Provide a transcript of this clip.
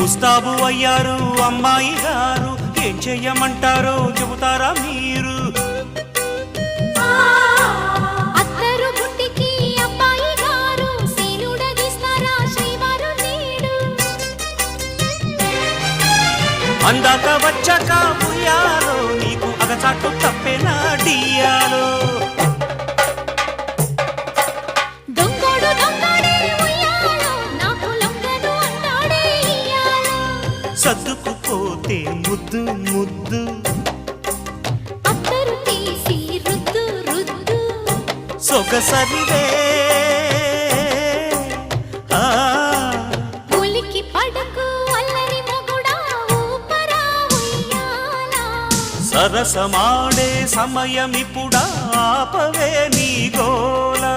ముస్తాబు అయ్యారు అమ్మాయి గారు, ఏం చెయ్యమంటారో చెబుతారా మీరు? అత్తరు గుట్టికి అబ్బాయి గారు సీనుడగిస్తారా శ్రీవారు నేడు? అందాక వచ్చాక ఉయ్యాలో నీకు అగచాటు తప్పేనా డియాలో? దొంగోడు దొంగడే ఉయ్యాలో నాకు లొంగను అంటాడే ఇయ్యాలో. సర్దుకుపోతే ముద్దు ముద్దు అత్తరు తీసి రుద్దు రుద్దు సొగసరిదే ఉలికి పడకు అల్లరి మొగుడా ఊపరా ఉయ్యాలా. సరసమాడే సమయమిప్పుడా ఆపవే నీ గోలా.